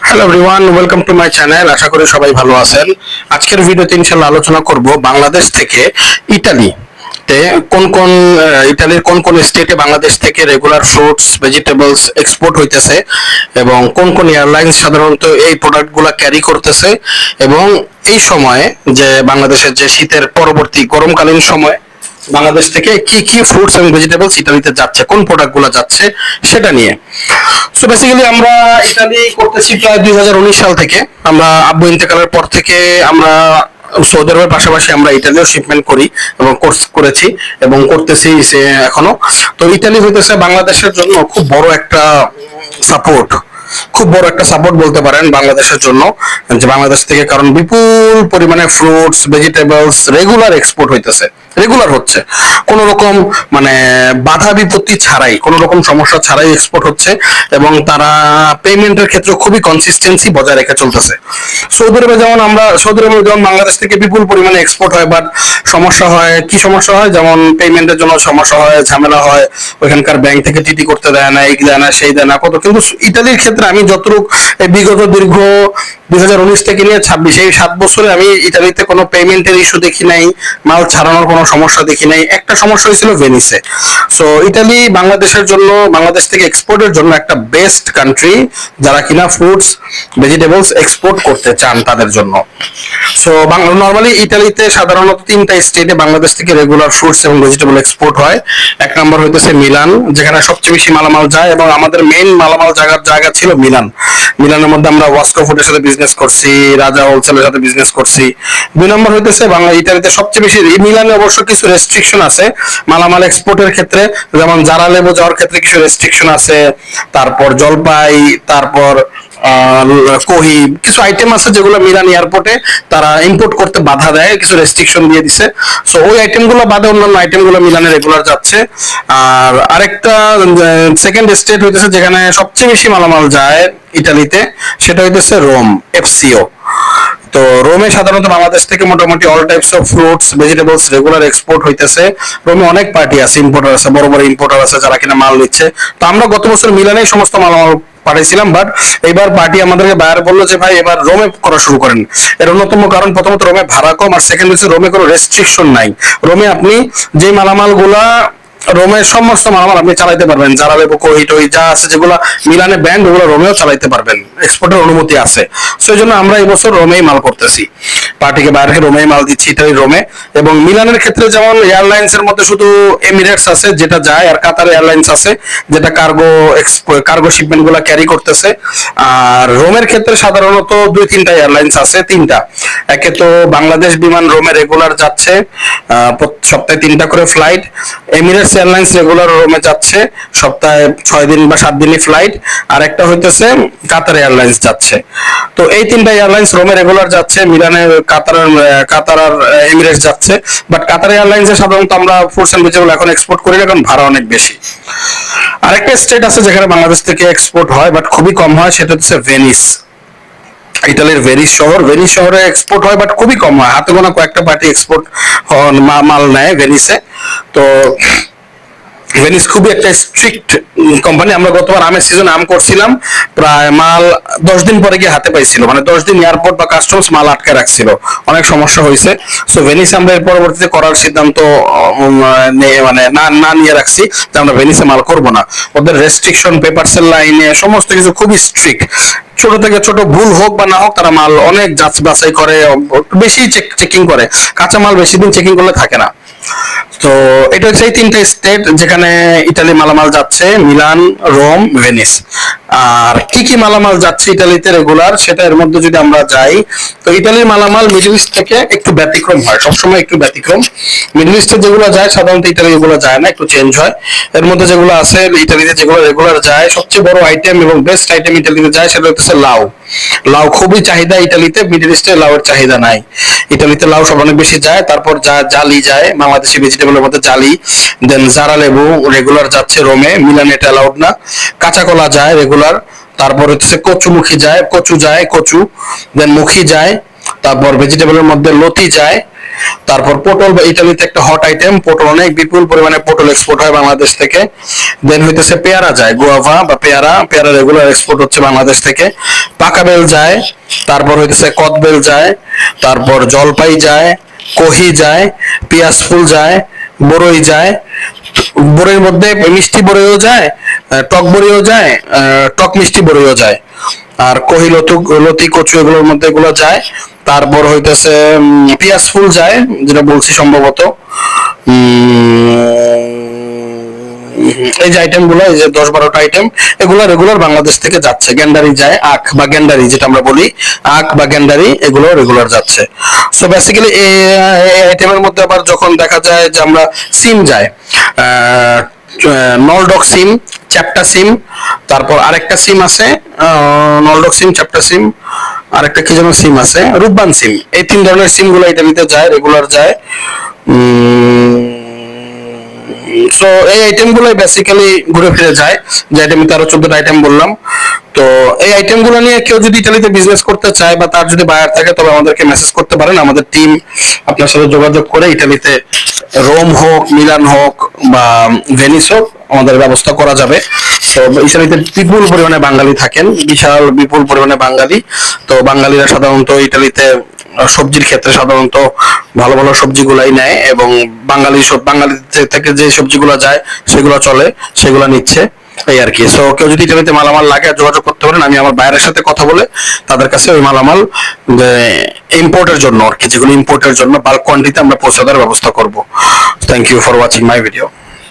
Hello everyone, welcome to my channel. আশা করি সবাই ভালো আছেন। আজকের ভিডিওতে ইনশাআল্লাহ আলোচনা করব বাংলাদেশ থেকে ইতালিতে ইতালির কোন কোন স্টেটে বাংলাদেশ থেকে রেগুলার ফ্রুটস ভেজিটেবলস এক্সপোর্ট হইতেছে এবং কোন কোন এয়ারলাইন্স সাধারণত এই প্রোডাক্টগুলো ক্যারি করতেছে এবং এই সময়ে যে বাংলাদেশের যে শীতের পরবর্তী গরমকালীন সময় বাংলাদেশ থেকে কি কি ফ্রুটস এবং ভেজিটেবলস ইতালিতে যাচ্ছে, কোন প্রোডাক্টগুলো যাচ্ছে সেটা নিয়ে। সো বেসিক্যালি আমরা ইতালি করতেছি প্রায় 2019 সাল থেকে। আমরা আব্বু ইন্তেকালের পর থেকে আমরা সৌদি আরবের পাশাপাশি আমরা ইতালিও শিপমেন্ট করি এবং কোর্স করেছি এবং করতেছি সে এখনো। তো ইতালি হইতেছে বাংলাদেশের জন্য খুব বড় একটা সাপোর্ট বলতে পারেন বাংলাদেশের জন্য, যে বাংলাদেশ থেকে কারণ বিপুল পরিমাণে ফ্রুটস ভেজিটেবলস রেগুলার হচ্ছে কোনো রকম মানে বাধা বিপত্তি ছাড়াই, কোনো রকম সমস্যা ছাড়াই এক্সপোর্ট হচ্ছে এবং তারা পেমেন্টের ক্ষেত্রে খুবই কনসিস্টেন্সি বজায় রেখে চলতেছে। সৌদি আরবে যেমন বাংলাদেশ থেকে বিপুল পরিমাণে এক্সপোর্ট হয়, বাট সমস্যা হয় যেমন পেমেন্টের জন্য সমস্যা হয়, ঝামেলা হয়, ওইখানকার ব্যাংক থেকে টিটি করতে দেয় না, এই দেয় না, সেই দেয় না, কত। কিন্তু ইতালির ক্ষেত্রে আমি যতটুকু বিগত দীর্ঘ 2019 থেকে নিয়ে 26 এই 7 বছরে আমি ইতালিতে কোনো পেমেন্টের ইস্যু দেখি নাই, মাল ছাড়ানোর কোনো সমস্যা দেখি নাই। একটা সমস্যা হয়েছিল ভেনিসে। সো ইতালি বাংলাদেশ থেকে এক্সপোর্টের জন্য একটা বেস্ট কান্ট্রি, যারা কিনা ফ্রুটস ভেজিটেবলস এক্সপোর্ট করতে চান তাদের জন্য। সো নর্মালি ইতালিতে সাধারণত 3টা স্টেটে বাংলাদেশ থেকে রেগুলার ফ্রুটস এবং ভেজিটেবল এক্সপোর্ট হয়। এক নম্বর হইতেছে মিলান, যেখানে সবচেয়ে বেশি মালামাল যায় এবং আমাদের মেইন মালামাল জায়গা ছিল মিলানের মধ্যে আমরা ওয়াস্কো ফুডের সাথে বিজনেস করছি, রাজা হোলসেলের সাথে বিজনেস করছি। 2 নম্বর হইতেছে ইতালিতে সবচেয়ে বেশি, মিলানে অবশ্য কিছু রেস্ট্রিকশন আছে মালামাল এক্সপোর্টের ক্ষেত্রে, যেমন জারা লেবু যাওয়ার ক্ষেত্রে কিছু রেস্ট্রিকশন আছে, তারপর জলপাই, তারপর কোহি, কিছু আইটেম আছে যেগুলো মিলান এয়ারপোর্টে তারা ইম্পোর্ট করতে বাধা দেয়, কিছু রেস্ট্রিকশন দিয়ে দিছে। সো ওই আইটেমগুলো বাদে অন্যান্য আইটেমগুলো মিলানে রেগুলার যাচ্ছে। আর আরেকটা সেকেন্ড স্টেট হইতেছে যেখানে সবচেয়ে বেশি মালামাল যায় ইতালিতে, সেটা হইতেছে রোম, এফসিও। তো রোমে সাধারণত বাংলাদেশ থেকে মোটামুটি all types of fruits vegetables regular export হইতেছে। রোমে অনেক পার্টি আছে, ইম্পোর্টার আছে, বড় বড় ইম্পোর্টার আছে যারা কিনা মাল নিচ্ছে। তো আমরা গত বছর মিলানেই সমস্ত মালামাল পাঠাইছিলাম, বাট এবার পার্টি আমাদেরকে বায়ার বললো যে ভাই এবার রোমে করা শুরু করেন। এর অন্যতম কারণ প্রথমত রোমে ভাড়া কম, আর সেকেন্ড হচ্ছে রোমে কোনো রেস্ট্রিকশন নাই। রোমে আপনি যে মালামাল গুলা রোমের সমস্ত মালামাল আপনি চালাইতে পারবেন, যারা লেবু কোহি টোহি যা আছে যেগুলো মিলানে ব্যান্ড, ওগুলো রোমেও চালাইতে পারবেন, এক্সপোর্টের অনুমতি আছে। সেই জন্য আমরা এই বছর রোমেই মাল করতেছি, পার্টিকে বাইরে রোমেই মাল দিচ্ছি, ইতালি রোমে। এবং মিলানের ক্ষেত্রে যেমন এয়ারলাইন্স এর মধ্যে শুধু এমিরেটস আছে যেটা যায়, আর কাতার এয়ারলাইন্স আছে যেটা কার্গো শিপমেন্ট গুলা ক্যারি করতেছে। আর রোমের ক্ষেত্রে সাধারণত 2-3টা এয়ারলাইন্স আছে, 3টা। একে তো বাংলাদেশ বিমান রোমে রেগুলার যাচ্ছে, সপ্তাহে 3টা করে ফ্লাইট। এমিরেটস এয়ারলাইন্স রেগুলার রোমে যাচ্ছে, সপ্তাহে 6 দিন বা 7 দিনই ফ্লাইট। আর একটা হইতেছে কাতার এয়ারলাইন্স যাচ্ছে। তো এই 3টা এয়ারলাইন্স রোমে রেগুলার যাচ্ছে, মিলানে কাতার আর এমিরেটস যাচ্ছে। বাট কাতার এয়ারলাইন্সে সাধারণত আমরা ফ্রুটস এন্ড ভেজিটেবল এখন এক্সপোর্ট করি না, কারণ ভাড়া অনেক বেশি। আরেকটা স্টেট আছে যেখানে বাংলাদেশ থেকে এক্সপোর্ট হয় বাট খুবই কম হয়, সেটা হচ্ছে ভেনিস। ইতালির ভেনিস শহরে এক্সপোর্ট হয় বাট খুবই কম হয়, হাতে গোনা কয়েকটা পার্টি এক্সপোর্ট মাল নেয় ভেনিসে। তো ভেনিস খুবই একটা স্ট্রিক্ট কোম্পানি। আমরা গতবার আমের সিজনে আম করছিলাম, প্রায় মাল 10 দিন পরে গিয়ে হাতে পাইছিল, মানে 10 দিন এয়ারপোর্ট বা কাস্টমস মাল আটকে রাখছিল, অনেক সমস্যা হয়েছে। সো ভেনিসে আমরা এর পরবর্তীতে করার সিদ্ধান্ত মানে না নিয়ে রাখছি যে আমরা ভেনিসে মাল করব না। ওদের রেস্ট্রিকশন, পেপারসের লাইনে সমস্ত কিছু খুবই স্ট্রিক্ট। ছোট থেকে ছোট ভুল হোক বা না হোক, তারা মাল অনেক বাছাই করে, বেশি চেকিং করে, কাঁচা মাল বেশি দিন চেকিং করলে থাকে না। তো এটা হচ্ছে এই 3টা স্টেট যেখানে ইতালি মালামাল যাচ্ছে, মিলান, রোম, ভেনিস। আর কি কি মালামাল যাচ্ছে ইতালিতে রেগুলার, সেটা এর মধ্যে যদি আমরা যাই, তো ইতালির মালামাল মিডল ইস্ট থেকে একটু ব্যতিক্রম হয়, সবসময় একটু ব্যতিক্রম। মিডল ইস্টে যেগুলো যায় সাধারণত ইতালি এগুলো যায় না, একটু চেঞ্জ হয়। এর মধ্যে যেগুলো আছে ইতালিতে যেগুলো রেগুলার যায়, সবচেয়ে বড় আইটেম এবং বেস্ট আইটেম ইতালিতে যায় সেটা হচ্ছে লাউ খুবই চাহিদা ইতালিতে, মিডল ইস্টে লাউয়ের চাহিদা নাই। ইতালিতে লাউ সব অনেক বেশি যায়। তারপর জালি যায়, বাংলাদেশি ভেজিটেবলের মধ্যে জালি। দেন জারা লেবু রেগুলার যাচ্ছে রোমে, মিলানে এটা অ্যালাউড না। কাঁচা কলা যায় রেগুলার। তারপর হচ্ছে কচু যায়, দেন মুখী যায়। তারপর ভেজিটেবলের মধ্যে লতি যায়, তারপর পটল, ইতালিতে একটা হট আইটেম পটল, অনেক বিপুল পরিমাণে পটল এক্সপোর্ট হয় বাংলাদেশ থেকে। দেন হইতেছে পেয়ারা যায়, গোয়াভা বা পেয়ারা, পেয়ারা রেগুলার এক্সপোর্ট হচ্ছে বাংলাদেশ থেকে। পাকা বেল যায়, তারপর হইতেছে কদবেল যায়, তারপর জলপাই যায়, কহি যায়, পেঁয়াজ ফুল যায়, বড়ই যায়। বড়ইয়ের মধ্যে মিষ্টি বড়ইও যায়, টক বড়িও যায়, টক মিষ্টি বড়িও যায়। আর কহি লতি কচু এগুলোর মধ্যে এগুলো যায়। তারপর হইতেছে পেঁয়াজ ফুল যায়, যেটা বলছি সম্ভবত। এই যে আইটেম গুলো, এই যে 10-12টা আইটেম, এগুলো রেগুলার বাংলাদেশ থেকে যাচ্ছে। গ্যান্ডারি যায়, আখ বা গ্যান্ডারি যেটা আমরা বলি, আখ বা গ্যান্ডারি এগুলো রেগুলার যাচ্ছে। সো বেসিক্যালি এই আইটেমের মধ্যে আবার যখন দেখা যায় যে আমরা সিম যায়, নলডক সিম, চ্যাপ্টা সিম, তারপর আরেকটা সিম আছে, নলডক সিম, চ্যাপ্টা সিম, আরেকটা কি যেন সিম আছে, রূপবান সিম। এই 3 ধরনের সিম গুলো ইটালিতে যায়, রেগুলার যায়। সো এই আইটেম গুলোই বেসিক্যালি ঘুরে ফিরে যায়, যে আইটেম 13-14টা আইটেম বললাম। তো এই আইটেম গুলো নিয়ে কেউ যদি ইটালিতে বিজনেস করতে চায় বা তার যদি বায়ার থাকে, তবে আমাদেরকে মেসেজ করতে পারেন। আমাদের টিম আপনার সাথে যোগাযোগ করে ইটালিতে রোম হোক, মিলান হোক বা ভেনিস হোক, আমাদের ব্যবস্থা করা যাবে। তো ইটালিতে বিপুল পরিমাণে বাঙালি থাকেন, বিশাল বিপুল পরিমাণে বাঙালি। তো বাঙালিরা সাধারণত ইটালিতে সবজির ক্ষেত্রে সাধারণত ভালো ভালো সবজিগুলাই নেয়, এবং বাঙালি থেকে যে সবজিগুলো যায় সেগুলো চলে, সেগুলো নিচ্ছে, এই আর কি। সো কেউ যদি ইটালিতে মালামাল লাগে যোগাযোগ করতে পারেন। আমি আমার বাইরের সাথে কথা বলে তাদের কাছে ওই মালামাল ইম্পোর্টের জন্য আর কি, যেগুলো ইম্পোর্টের জন্য বাল্ক কোয়ান্টিটিতে আমরা পৌঁছে দেওয়ার ব্যবস্থা করব। Thank you for watching my video.